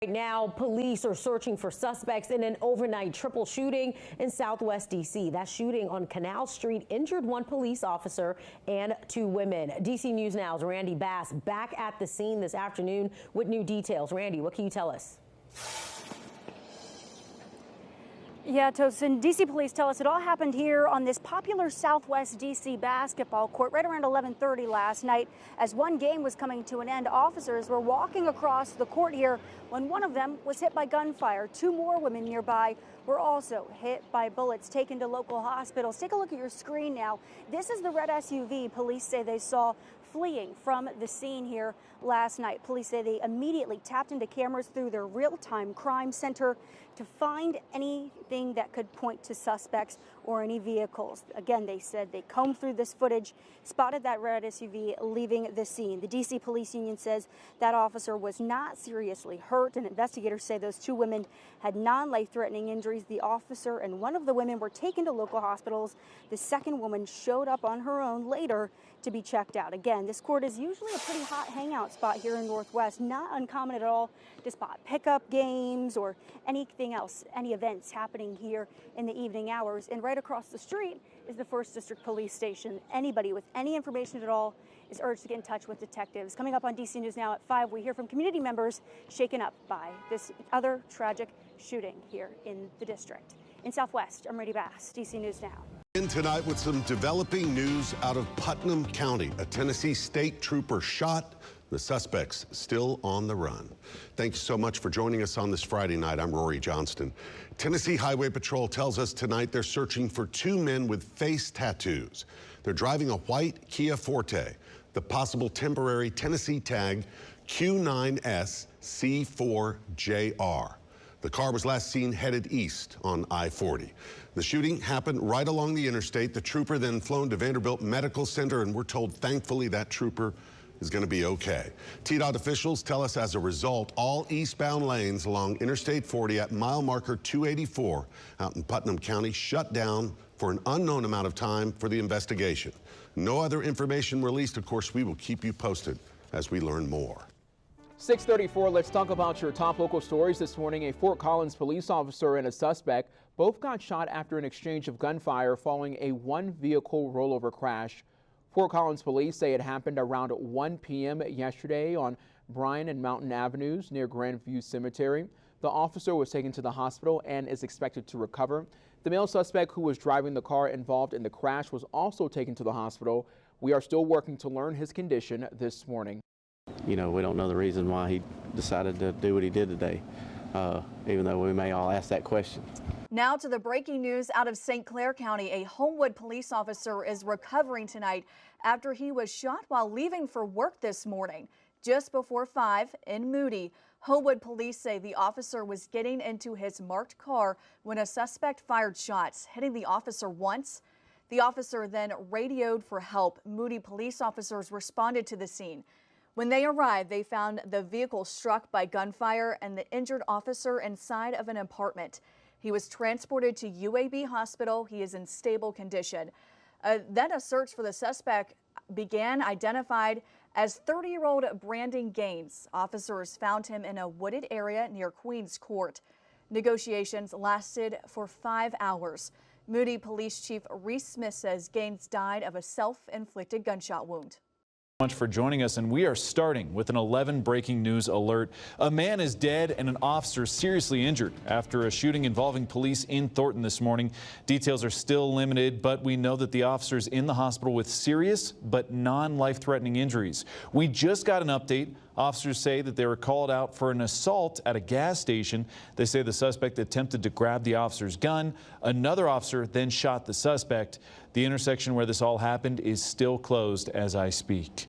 Right now, police are searching for suspects in an overnight triple shooting in Southwest D.C. That shooting on Canal Street injured one police officer and two women. D.C. News Now's Randy Bass back at the scene this afternoon with new details. Randy, what can you tell us? Yeah, Tosin, D.C. police tell us it all happened here on this popular Southwest D.C. basketball court right around 11:30 last night. As one game was coming to an end, officers were walking across the court here when one of them was hit by gunfire. Two more women nearby were also hit by bullets, taken to local hospitals. Take a look at your screen now. This is the red SUV police say they saw fleeing from the scene here last night. Police say they immediately tapped into cameras through their real-time crime center to find anything that could point to suspects or any vehicles. Again, they said they combed through this footage, spotted that red SUV leaving the scene. The D.C. Police Union says that officer was not seriously hurt, and investigators say those two women had non-life-threatening injuries. The officer and one of the women were taken to local hospitals. The second woman showed up on her own later to be checked out. Again, this court is usually a pretty hot hangout spot here in Northwest. Not uncommon at all to spot pickup games or anything else, any events happening here in the evening hours. And right across the street is the 1st District Police Station. Anybody with any information at all is urged to get in touch with detectives. Coming up on DC News Now at 5, we hear from community members shaken up by this other tragic shooting here in the district. In Southwest, I'm Randy Bass, DC News Now. In tonight with some developing news out of Putnam County. A Tennessee state trooper shot. The suspects still on the run. Thank you so much for joining us on this Friday night. I'm Rory Johnston. Tennessee Highway Patrol tells us tonight they're searching for two men with face tattoos. They're driving a white Kia Forte. The possible temporary Tennessee tag Q9S C4JR. The car was last seen headed east on I-40. The shooting happened right along the interstate. The trooper then flown to Vanderbilt Medical Center, and we're told, thankfully, that trooper is going to be okay. TDOT officials tell us as a result, all eastbound lanes along Interstate 40 at mile marker 284 out in Putnam County shut down for an unknown amount of time for the investigation. No other information released. Of course, we will keep you posted as we learn more. 6:34, let's talk about your top local stories this morning. A Fort Collins police officer and a suspect both got shot after an exchange of gunfire following a one-vehicle rollover crash. Fort Collins police say it happened around 1 p.m. yesterday on Bryan and Mountain Avenues near Grandview Cemetery. The officer was taken to the hospital and is expected to recover. The male suspect who was driving the car involved in the crash was also taken to the hospital. We are still working to learn his condition this morning. You know, we don't know the reason why he decided to do what he did today, even though we may all ask that question. Now to the breaking news out of St. Clair County. A Homewood police officer is recovering tonight after he was shot while leaving for work this morning. Just before 5 in Moody, Homewood police say the officer was getting into his marked car when a suspect fired shots, hitting the officer once. The officer then radioed for help. Moody police officers responded to the scene. When they arrived, they found the vehicle struck by gunfire and the injured officer inside of an apartment. He was transported to UAB Hospital. He is in stable condition. Then a search for the suspect began, identified as 30-year-old Brandon Gaines. Officers found him in a wooded area near Queens Court. Negotiations lasted for 5 hours. Moody Police Chief Reese Smith says Gaines died of a self-inflicted gunshot wound. Much for joining us, and we are starting with an 11 breaking news alert. A man is dead and an officer seriously injured after a shooting involving police in Thornton this morning. Details are still limited, but we know that the officer's in the hospital with serious but non-life-threatening injuries. We just got an update. Officers say that they were called out for an assault at a gas station. They say the suspect attempted to grab the officer's gun. Another officer then shot the suspect. The intersection where this all happened is still closed as I speak.